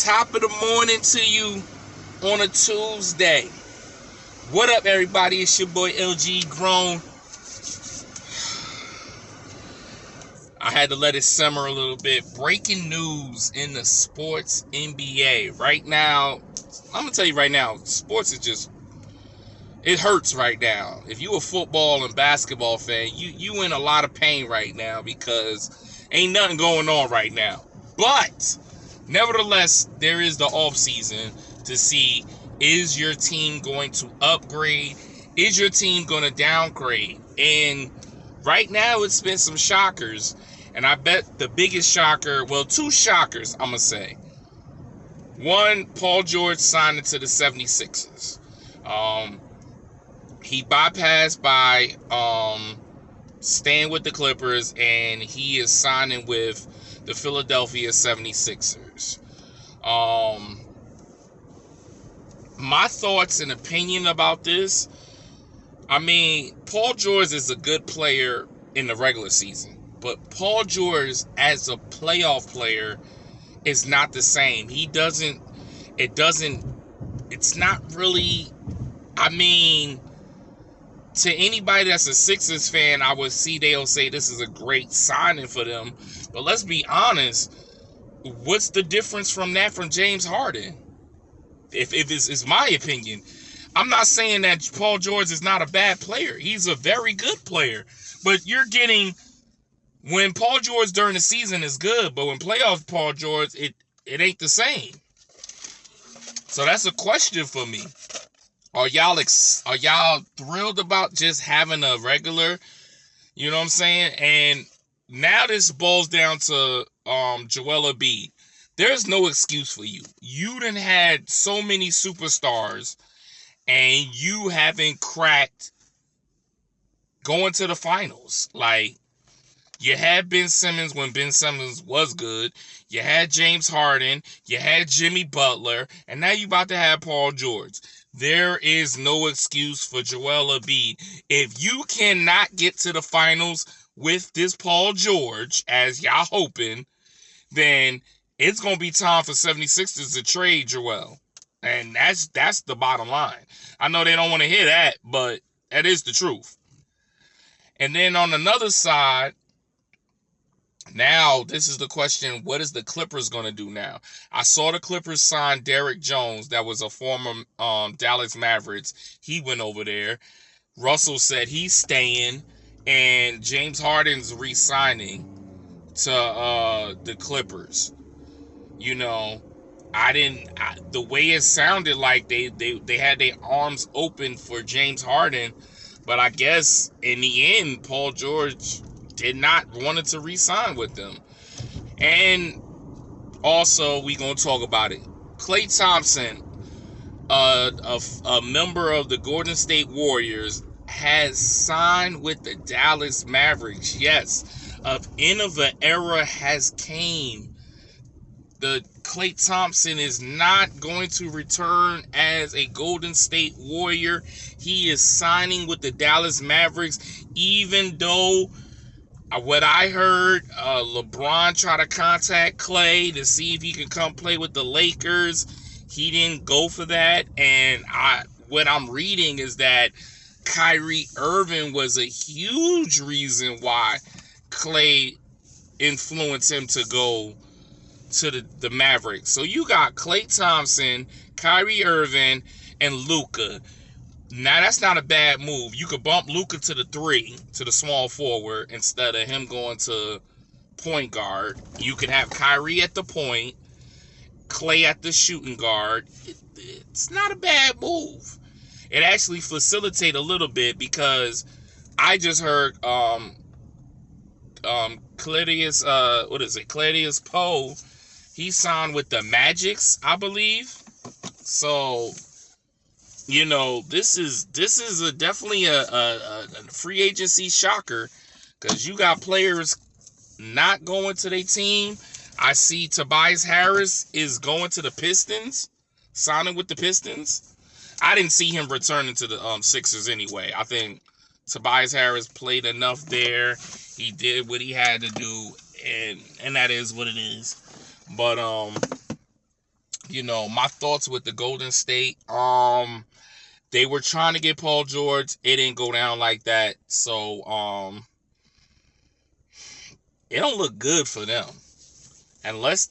Top of the morning to you on a Tuesday. What up, everybody? It's your boy LG Grown. I had to let it simmer a little bit. Breaking news in the sports NBA. Right now, I'm going to tell you right now, sports is just, it hurts right now. If you a football and basketball fan, you in a lot of pain right now because ain't nothing going on right now. But nevertheless, there is the off season to see, is your team going to upgrade? Is your team going to downgrade? And right now it's been some shockers. And I bet the biggest shocker, well, two shockers, I'm going to say. One, Paul George signed into the 76ers. He bypassed by staying with the Clippers, and he is signing with the Philadelphia 76ers. My thoughts and opinion about this, I mean, Paul George is a good player in the regular season, but Paul George as a playoff player is not the same. It's not really, I mean, to anybody that's a Sixers fan, I would see they'll say this is a great signing for them. But let's be honest, what's the difference from that from James Harden? If it's my opinion. I'm not saying that Paul George is not a bad player. He's a very good player. But you're getting, when Paul George during the season is good, but when playoff Paul George, it ain't the same. So that's a question for me. Are y'all thrilled about just having a regular, you know what I'm saying? And now this boils down to Joel Embiid. There's no excuse for you. You done had so many superstars and you haven't cracked going to the finals. Like, you had Ben Simmons when Ben Simmons was good. You had James Harden. You had Jimmy Butler. And now you about to have Paul George. There is no excuse for Joel Embiid. If you cannot get to the finals with this Paul George, as y'all hoping, then it's going to be time for 76ers to trade Joel. And that's the bottom line. I know they don't want to hear that, but that is the truth. And then on another side, now, this is the question, what is the Clippers going to do now? I saw the Clippers sign Derrick Jones, that was a former Dallas Mavericks. He went over there. Russell said he's staying, and James Harden's re-signing to the Clippers. You know, the way it sounded like they had their arms open for James Harden, but I guess in the end, Paul George did not want to re-sign with them. And also, we going to talk about it. Klay Thompson, a member of the Golden State Warriors, has signed with the Dallas Mavericks. Yes, end of an era has came. The Klay Thompson is not going to return as a Golden State Warrior. He is signing with the Dallas Mavericks, even though what I heard, LeBron tried to contact Klay to see if he could come play with the Lakers. He didn't go for that. And what I'm reading is that Kyrie Irving was a huge reason why Klay influenced him to go to the Mavericks. So you got Klay Thompson, Kyrie Irving, and Luka. Now, that's not a bad move. You could bump Luka to the 3, to the small forward, instead of him going to point guard. You could have Kyrie at the point, Klay at the shooting guard. It's not a bad move. It actually facilitates a little bit because I just heard Claudius Poe, he signed with the Magics, I believe. So, you know, this is definitely a free agency shocker because you got players not going to their team. I see Tobias Harris is going to the Pistons, signing with the Pistons. I didn't see him returning to the Sixers anyway. I think Tobias Harris played enough there. He did what he had to do, and that is what it is. But my thoughts with the Golden State. They were trying to get Paul George. It didn't go down like that. So, it don't look good for them. Unless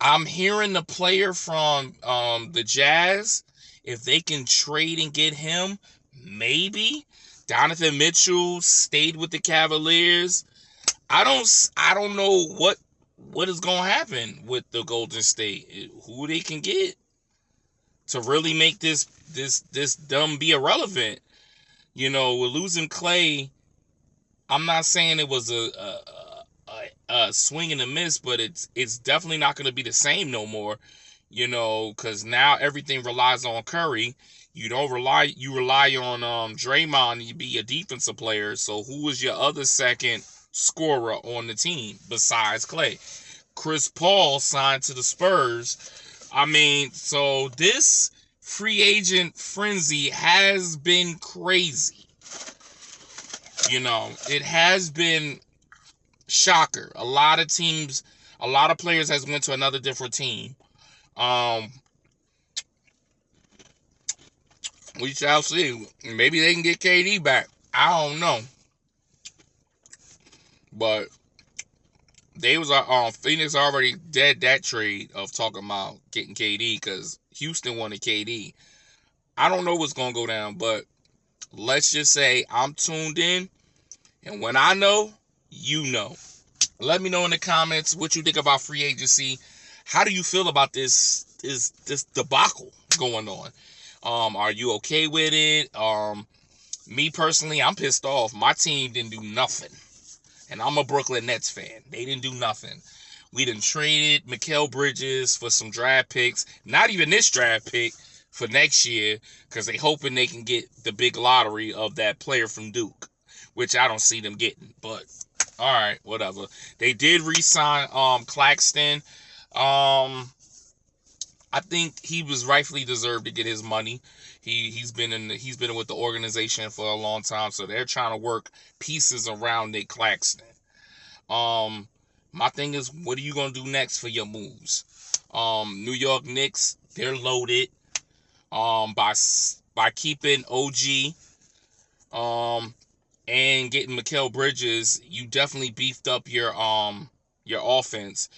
I'm hearing the player from the Jazz, if they can trade and get him, maybe. Donovan Mitchell stayed with the Cavaliers. I don't know what is going to happen with the Golden State. Who they can get to really make this dumb be irrelevant. With losing Clay, I'm not saying it was a swing and a miss, but it's definitely not going to be the same no more. Because now everything relies on Curry. You rely on Draymond to be a defensive player. So who is your other second scorer on the team besides Clay? Chris Paul signed to the Spurs. So this free agent frenzy has been crazy. It has been shocker. A lot of players has went to another different team. We shall see. Maybe they can get KD back. I don't know. But Phoenix already dead that trade of talking about getting KD because Houston wanted KD. I don't know what's going to go down, but let's just say I'm tuned in, and when I know, you know. Let me know in the comments what you think about free agency. How do you feel about this debacle going on? Are you okay with it? Me personally, I'm pissed off. My team didn't do nothing. And I'm a Brooklyn Nets fan. They didn't do nothing. We done traded Mikal Bridges for some draft picks. Not even this draft pick for next year, because they hoping they can get the big lottery of that player from Duke, which I don't see them getting. But all right, whatever. They did re-sign Claxton. I think he was rightfully deserved to get his money. He's been with the organization for a long time, so they're trying to work pieces around Nick Claxton. My thing is, what are you gonna do next for your moves? New York Knicks, they're loaded. By keeping OG, and getting Mikal Bridges, you definitely beefed up your offense.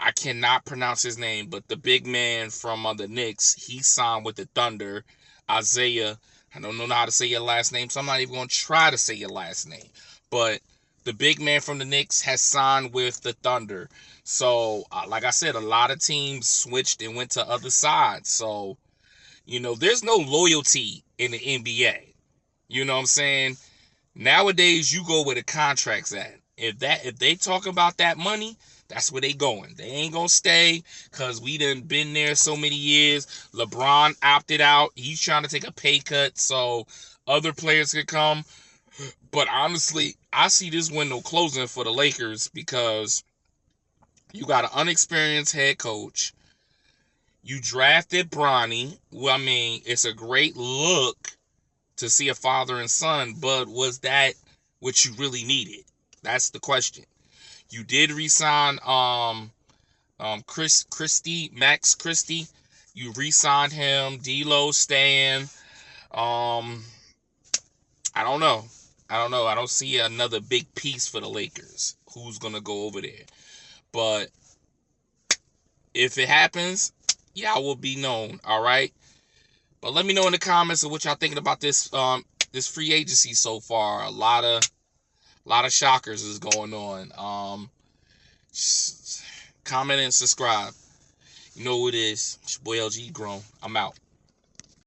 I cannot pronounce his name, but the big man from the Knicks, he signed with the Thunder. Isaiah, I don't know how to say your last name, so I'm not even going to try to say your last name. But the big man from the Knicks has signed with the Thunder. So, like I said, a lot of teams switched and went to other sides. So, there's no loyalty in the NBA. You know what I'm saying? Nowadays, you go where the contract's at. If they talk about that money, that's where they going. They ain't gonna stay because we done been there so many years. LeBron opted out. He's trying to take a pay cut so other players could come. But honestly, I see this window closing for the Lakers because you got an unexperienced head coach. You drafted Bronny. Well, it's a great look to see a father and son, but was that what you really needed? That's the question. You did resign Max Christie. You re-signed him. D'Lo staying. I don't know. I don't see another big piece for the Lakers. Who's gonna go over there? But if it happens, y'all will be known. All right. But let me know in the comments of what y'all thinking about this free agency so far. A lot of shockers is going on. Comment and subscribe. You know who it is. It's your boy LG Grown. I'm out.